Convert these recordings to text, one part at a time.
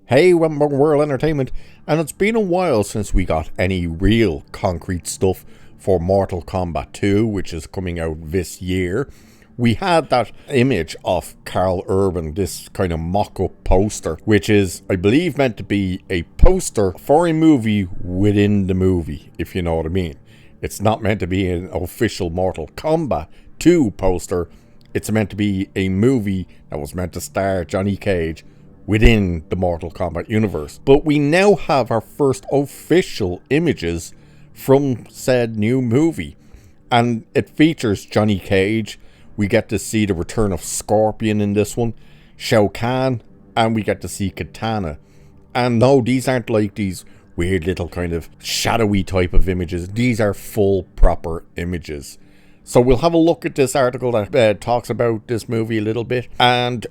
Hey, World Entertainment, and it's been a while since we got any real concrete stuff for Mortal Kombat 2, which is coming out this year. We had that image of Karl Urban, this kind of mock-up poster, which is, I believe, meant to be a poster for a movie within the movie, if you know what I mean. It's not meant to be an official Mortal Kombat 2 poster. It's meant to be a movie that was meant to star Johnny Cage within the Mortal Kombat universe. But we now have our first official images from said new movie. And it features Johnny Cage. We get to see the return of Scorpion in this one, Shao Kahn, and we get to see Kitana. And no, these aren't like these weird little kind of shadowy type of images. These are full proper images. So we'll have a look at this article that talks about this movie a little bit. And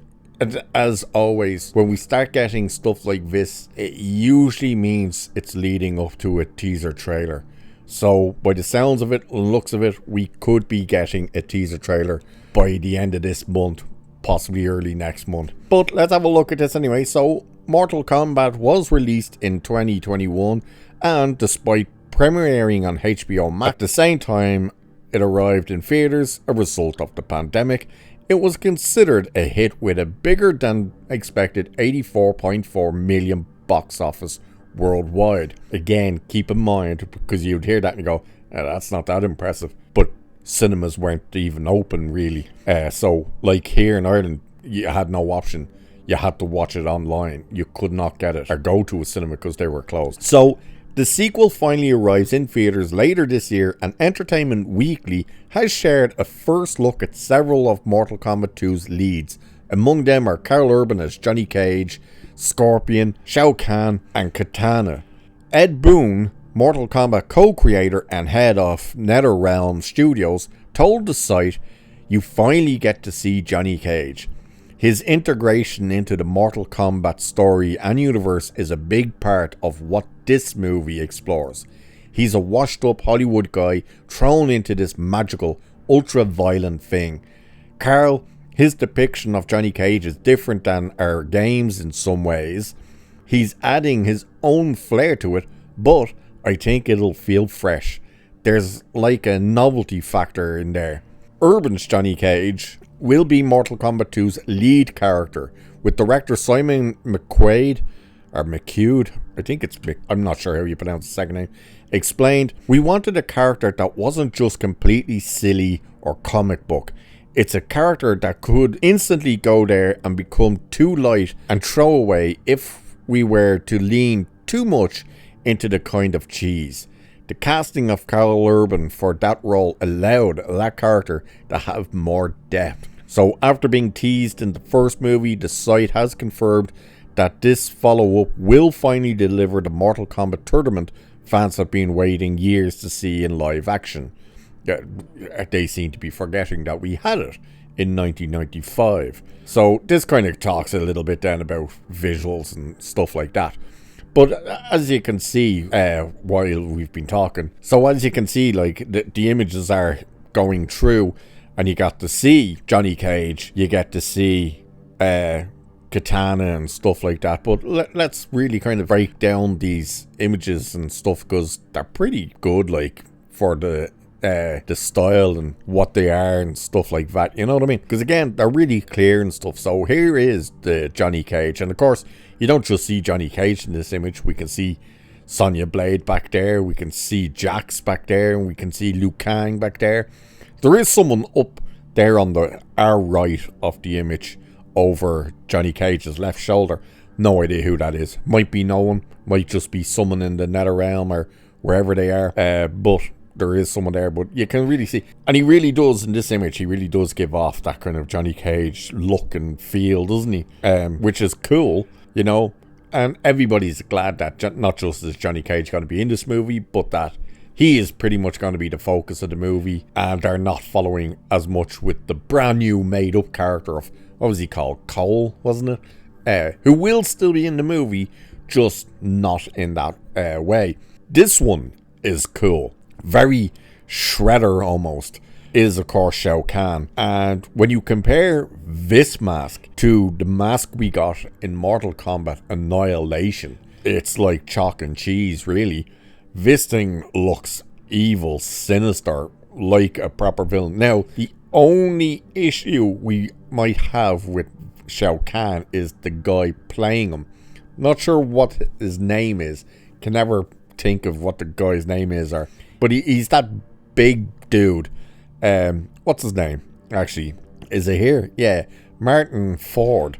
as always, when we start getting stuff like this, it usually means it's leading up to a teaser trailer. So by the sounds of it and looks of it, we could be getting a teaser trailer by the end of this month, possibly early next month. But let's have a look at this anyway. So Mortal Kombat was released in 2021, and despite premiering on HBO Max at the same time it arrived in theaters, a result of the pandemic, it was considered a hit with a bigger than expected 84.4 million box office worldwide. Again, keep in mind, because you'd hear that and go, that's not that impressive. But cinemas weren't even open really. So like here in Ireland, you had no option. You had to watch it online. You could not get it or go to a cinema because they were closed. So the sequel finally arrives in theaters later this year, and Entertainment Weekly has shared a first look at several of Mortal Kombat 2's leads. Among them are Karl Urban as Johnny Cage, Scorpion, Shao Kahn, and Kitana. Ed Boon, Mortal Kombat co-creator and head of NetherRealm Studios, told the site, "You finally get to see Johnny Cage. His integration into the Mortal Kombat story and universe is a big part of what this movie explores. He's a washed-up Hollywood guy thrown into this magical, ultra-violent thing. Karl, his depiction of Johnny Cage is different than our games in some ways. He's adding his own flair to it, but I think it'll feel fresh. There's like a novelty factor in there." Urban's Johnny Cage will be Mortal Kombat 2's lead character, with director Simon McQuaid, or McQude, I think it's I'm not sure how you pronounce the second name, explained, "We wanted a character that wasn't just completely silly or comic book. It's a character that could instantly go there and become too light and throw away if we were to lean too much into the kind of cheese. The casting of Karl Urban for that role allowed that character to have more depth." So after being teased in the first movie, the site has confirmed that this follow-up will finally deliver the Mortal Kombat tournament fans have been waiting years to see in live action. They seem to be forgetting that we had it in 1995. So this kind of talks a little bit then about visuals and stuff like that. But as you can see, while we've been talking, so as you can see, like the images are going through, and you got to see Johnny Cage, you get to see Kitana and stuff like that. But let's really kind of break down these images and stuff, because they're pretty good, like for the style and what they are and stuff like that, you know what I mean? Because again, they're really clear and stuff. So here is the Johnny Cage, and of course you don't just see Johnny Cage in this image. We can see Sonya Blade back there, we can see Jax back there, and we can see Liu Kang back there. There is someone up there on our right of the image over Johnny Cage's left shoulder. No idea who that is. Might be no one, might just be someone in the NetherRealm or wherever they are, but there is someone there. But you can really see, and he really does in this image, he really does give off that kind of Johnny Cage look and feel, doesn't he? Which is cool, you know. And everybody's glad that not just is Johnny Cage going to be in this movie, but that he is pretty much going to be the focus of the movie, and they're not following as much with the brand new made up character of, what was he called, Cole, wasn't it? Who will still be in the movie, just not in that way. This one is cool. Very Shredder almost. is of course Shao Kahn. And when you compare this mask to the mask we got in Mortal Kombat Annihilation, it's like chalk and cheese, really. This thing looks evil, sinister, like a proper villain. Now, the only issue we might have with Shao Kahn is the guy playing him. Not sure what his name is. Can never think of what the guy's name is, but he's that big dude. What's his name? Actually, is it here? Yeah, Martyn Ford.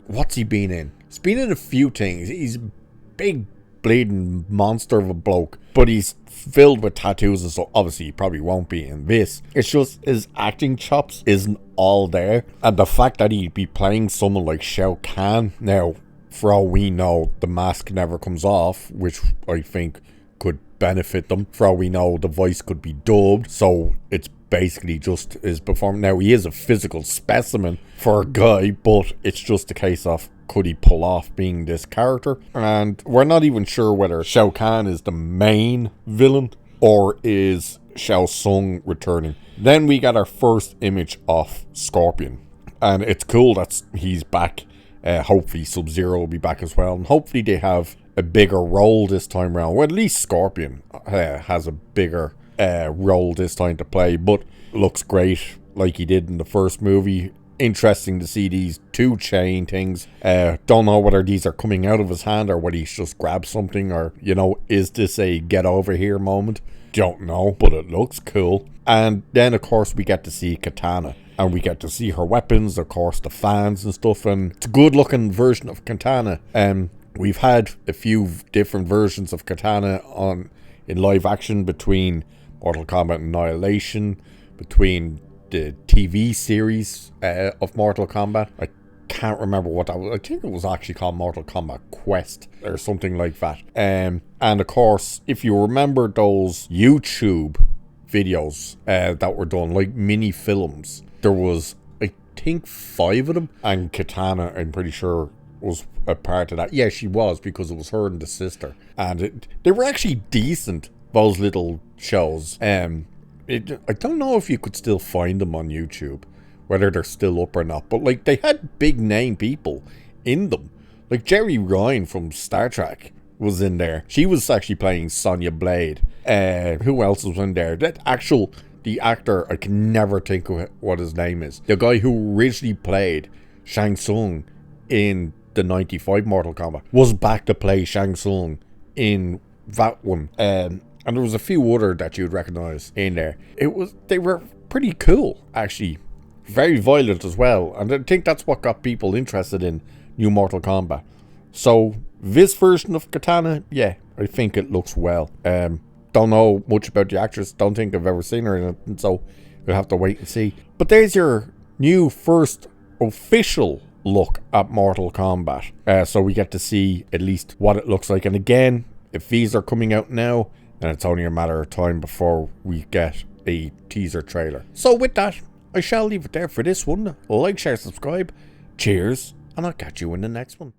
What's he been in? He's been in a few things. He's a big bleeding monster of a bloke, but he's filled with tattoos, and so obviously he probably won't be in this. It's just his acting chops isn't all there, and the fact that he'd be playing someone like Shao Kahn. Now, for all we know, the mask never comes off, which I think could benefit them. For all we know, the voice could be dubbed, so it's basically just his performance. Now, he is a physical specimen for a guy, but it's just a case of could he pull off being this character? And we're not even sure whether Shao Kahn is the main villain or is Shao Tsung returning. Then we got our first image of Scorpion, and it's cool that he's back. Hopefully Sub-Zero will be back as well, and hopefully they have a bigger role this time around. Well, at least Scorpion has a bigger role this time to play, but looks great like he did in the first movie. Interesting to see these two chain things. Don't know whether these are coming out of his hand or whether he's just grabbed something, or, you know, is this a get over here moment? Don't know, but it looks cool. And then of course we get to see Kitana, and we get to see her weapons, of course the fans and stuff, and it's a good looking version of Kitana. We've had a few different versions of Kitana in live action between Mortal Kombat Annihilation, between the TV series of Mortal Kombat. I can't remember what that was. I think it was actually called Mortal Kombat Quest or something like that. And of course, if you remember those YouTube videos that were done, like mini films, there was, I think, 5 of them, and Kitana, I'm pretty sure, was a part of that. Yeah, she was, because it was her and the sister, and they were actually decent, those little shows. I don't know if you could still find them on YouTube, whether they're still up or not, but like they had big name people in them. Like Jerry Ryan from Star Trek was in there. She was actually playing Sonya Blade. Who else was in there? The actor, I can never think of what his name is. The guy who originally played Shang Tsung in the 95 Mortal Kombat was back to play Shang Tsung in that one. And there was a few other that you'd recognize in there. They were pretty cool, actually. Very violent as well. And I think that's what got people interested in new Mortal Kombat. So this version of Kitana, yeah, I think it looks well. Don't know much about the actress. Don't think I've ever seen her in it, and so we'll have to wait and see. But there's your new first official look at Mortal Kombat. So we get to see at least what it looks like. And again, if these are coming out now, then it's only a matter of time before we get a teaser trailer. So with that, I shall leave it there for this one. Like, share, subscribe. Cheers, and I'll catch you in the next one.